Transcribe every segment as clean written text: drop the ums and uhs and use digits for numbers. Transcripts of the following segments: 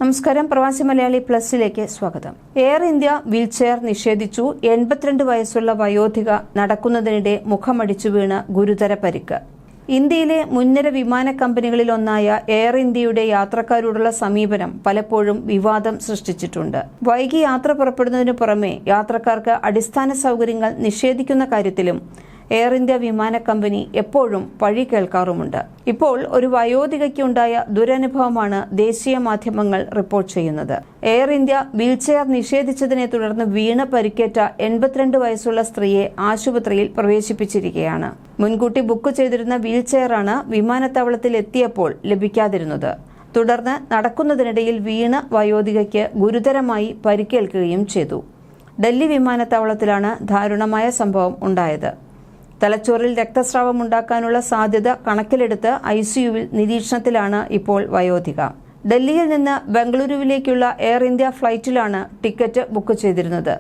നമസ്കാരം. പ്രവാസി മലയാളി പ്ലസിലേക്ക് സ്വാഗതം. എയർ ഇന്ത്യ വീൽചെയർ നിഷേധിച്ചു. 82 വയസ്സുള്ള വയോധിക നടക്കുന്നതിനിടെ മുഖമടിച്ചു വീണ് ഗുരുതര പരിക്ക്. ഇന്ത്യയിലെ മുൻനിര വിമാന കമ്പനികളിലൊന്നായ എയർ ഇന്ത്യയുടെ യാത്രക്കാരോടുള്ള സമീപനം പലപ്പോഴും വിവാദം സൃഷ്ടിച്ചിട്ടുണ്ട്. വൈകി യാത്ര പുറപ്പെടുന്നതിനു പുറമെ യാത്രക്കാർക്ക് അടിസ്ഥാന സൗകര്യങ്ങൾ നിഷേധിക്കുന്ന കാര്യത്തിലും എയർ ഇന്ത്യ വിമാന കമ്പനി എപ്പോഴും പഴി കേൾക്കാറുമുണ്ട്. ഇപ്പോൾ ഒരു വയോധികയ്ക്കുണ്ടായ ദുരനുഭവമാണ് ദേശീയ മാധ്യമങ്ങൾ റിപ്പോർട്ട് ചെയ്യുന്നത്. എയർ ഇന്ത്യ വീൽചെയർ നിഷേധിച്ചതിനെ തുടർന്ന് വീണ് പരിക്കേറ്റ 82 വയസ്സുള്ള സ്ത്രീയെ ആശുപത്രിയിൽ പ്രവേശിപ്പിച്ചിരിക്കുകയാണ്. മുൻകൂട്ടി ബുക്ക് ചെയ്തിരുന്ന വീൽചെയറാണ് വിമാനത്താവളത്തിൽ എത്തിയപ്പോൾ ലഭിക്കാതിരുന്നത്. തുടർന്ന് നടക്കുന്നതിനിടയിൽ വീണ് വയോധികയ്ക്ക് ഗുരുതരമായി പരിക്കേൽക്കുകയും ചെയ്തു. ഡൽഹി വിമാനത്താവളത്തിലാണ് ദാരുണമായ സംഭവം ഉണ്ടായത്. തലച്ചോറിൽ രക്തസ്രാവം ഉണ്ടാക്കാനുള്ള സാധ്യത കണക്കിലെടുത്ത് ICUവിൽ നിരീക്ഷണത്തിലാണ് ഇപ്പോൾ വയോധിക. ഡൽഹിയിൽ നിന്ന് ബംഗളൂരുവിലേക്കുള്ള എയർ ഇന്ത്യ ഫ്ലൈറ്റിലാണ് ടിക്കറ്റ് ബുക്ക് ചെയ്തിരുന്നത്.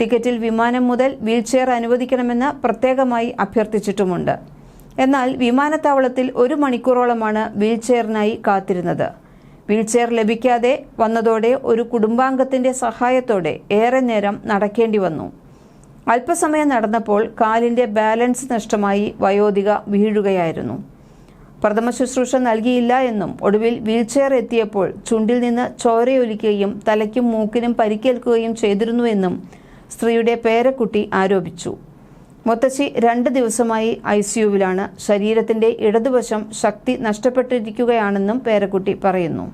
ടിക്കറ്റിൽ വിമാനം മുതൽ വീൽചെയർ അനുവദിക്കണമെന്ന് പ്രത്യേകമായി അഭ്യർത്ഥിച്ചിട്ടുമുണ്ട്. എന്നാൽ വിമാനത്താവളത്തിൽ 1 മണിക്കൂറോളമാണ് വീൽചെയറിനായി കാത്തിരുന്നത്. വീൽചെയർ ലഭിക്കാതെ വന്നതോടെ ഒരു കുടുംബാംഗത്തിന്റെ സഹായത്തോടെ ഏറെ നേരം നടക്കേണ്ടി വന്നു. അല്പസമയം നടന്നപ്പോൾ കാലിന്റെ ബാലൻസ് നഷ്ടമായി വയോധിക വീഴുകയായിരുന്നു. പ്രഥമ ശുശ്രൂഷ നൽകിയില്ല എന്നും ഒടുവിൽ വീൽചെയർ എത്തിയപ്പോൾ ചുണ്ടിൽ നിന്ന് ചോരയൊലിക്കുകയും തലയ്ക്കും മൂക്കിനും പരിക്കേൽക്കുകയും ചെയ്തിരുന്നുവെന്നും സ്ത്രീയുടെ പേരക്കുട്ടി ആരോപിച്ചു. മുത്തശ്ശി 2 ദിവസമായി ICUവിലാണ്. ശരീരത്തിന്റെ ഇടതുവശം ശക്തി നഷ്ടപ്പെട്ടിരിക്കുകയാണെന്നും പേരക്കുട്ടി പറയുന്നു.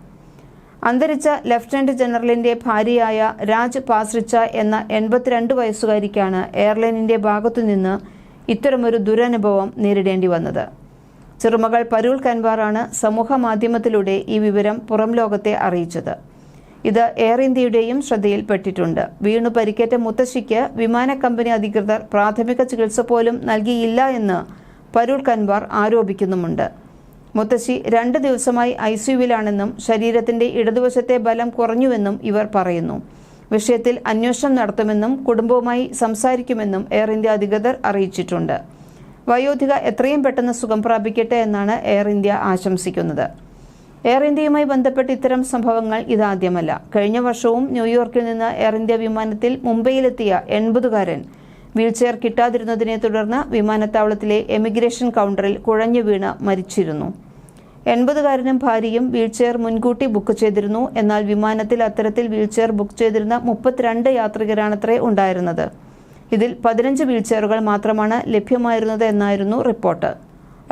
അന്തരിച്ച ലഫ്റ്റനന്റ് ജനറലിന്റെ ഭാര്യയായ രാജ് പാസ്രിച്ച എന്ന 82 വയസ്സുകാരിക്കാണ് എയർലൈനിന്റെ ഭാഗത്തുനിന്ന് ഇത്തരമൊരു ദുരനുഭവം നേരിടേണ്ടി വന്നത്. ചെറുമകൾ പരുൾ കൻവാറാണ് സമൂഹ മാധ്യമത്തിലൂടെ ഈ വിവരം പുറം ലോകത്തെ അറിയിച്ചത്. ഇത് എയർ ഇന്ത്യയുടെയും ശ്രദ്ധയിൽപ്പെട്ടിട്ടുണ്ട്. വീണു പരിക്കേറ്റ മുത്തശ്ശിക്ക് വിമാന കമ്പനി അധികൃതർ പ്രാഥമിക ചികിത്സ പോലും നൽകിയില്ല എന്ന് പരുൾ കൻവാർ ആരോപിക്കുന്നുമുണ്ട്. മുത്തശ്ശി 2 ദിവസമായി ICUവിലാണെന്നും ശരീരത്തിന്റെ ഇടതുവശത്തെ ബലം കുറഞ്ഞുവെന്നും ഇവർ പറയുന്നു. വിഷയത്തിൽ അന്വേഷണം നടത്തുമെന്നും കുടുംബവുമായി സംസാരിക്കുമെന്നും എയർ ഇന്ത്യ അധികൃതർ അറിയിച്ചിട്ടുണ്ട്. വയോധിക എത്രയും പെട്ടെന്ന് സുഖം പ്രാപിക്കട്ടെ എന്നാണ് എയർ ഇന്ത്യ ആശംസിക്കുന്നത്. എയർ ഇന്ത്യയുമായി ബന്ധപ്പെട്ട് ഇത്തരം സംഭവങ്ങൾ ഇതാദ്യമല്ല. കഴിഞ്ഞ വർഷവും ന്യൂയോർക്കിൽ നിന്ന് എയർ ഇന്ത്യ വിമാനത്തിൽ മുംബൈയിലെത്തിയ 80കാരൻ വീൽചെയർ കിട്ടാതിരുന്നതിനെ തുടർന്ന് വിമാനത്താവളത്തിലെ എമിഗ്രേഷൻ കൗണ്ടറിൽ കുഴഞ്ഞു വീണ് മരിച്ചിരുന്നു. 80കാരനും ഭാര്യയും വീൽചെയർ മുൻകൂട്ടി ബുക്ക് ചെയ്തിരുന്നു. എന്നാൽ വിമാനത്തിൽ അത്തരത്തിൽ വീൽചെയർ ബുക്ക് ചെയ്തിരുന്ന 32 യാത്രികരാണത്രേ ഉണ്ടായിരുന്നത്. ഇതിൽ 15 വീൽചെയറുകൾ മാത്രമാണ് ലഭ്യമായിരുന്നത് എന്നായിരുന്നു റിപ്പോർട്ട്.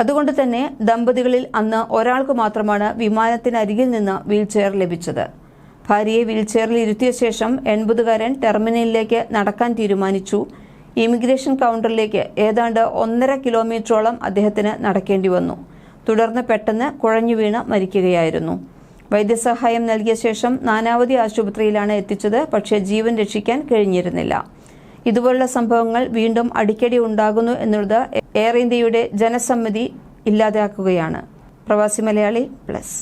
അതുകൊണ്ട് തന്നെ ദമ്പതികളിൽ അന്ന് ഒരാൾക്ക് മാത്രമാണ് വിമാനത്തിനരികിൽ നിന്ന് വീൽചെയർ ലഭിച്ചത്. ഭാര്യയെ വീൽചെയറിൽ ഇരുത്തിയ ശേഷം 80കാരൻ ടെർമിനലിലേക്ക് നടക്കാൻ തീരുമാനിച്ചു. ഇമിഗ്രേഷൻ കൗണ്ടറിലേക്ക് ഏതാണ്ട് 1.5 കിലോമീറ്ററോളം അദ്ദേഹത്തിന് നടക്കേണ്ടി വന്നു. തുടർന്ന് പെട്ടെന്ന് കുഴഞ്ഞു വീണ് മരിക്കുകയായിരുന്നു. വൈദ്യസഹായം നൽകിയ ശേഷം നാനാവതി ആശുപത്രിയിലാണ് എത്തിച്ചത്. പക്ഷേ ജീവൻ രക്ഷിക്കാൻ കഴിഞ്ഞിരുന്നില്ല. ഇതുപോലുള്ള സംഭവങ്ങൾ വീണ്ടും അടിക്കടി ഉണ്ടാകുന്നു എന്നുള്ളത് എയർ ഇന്ത്യയുടെ ജനസമ്മതി ഇല്ലാതാക്കുകയാണ്. പ്രവാസി മലയാളി പ്ലസ്.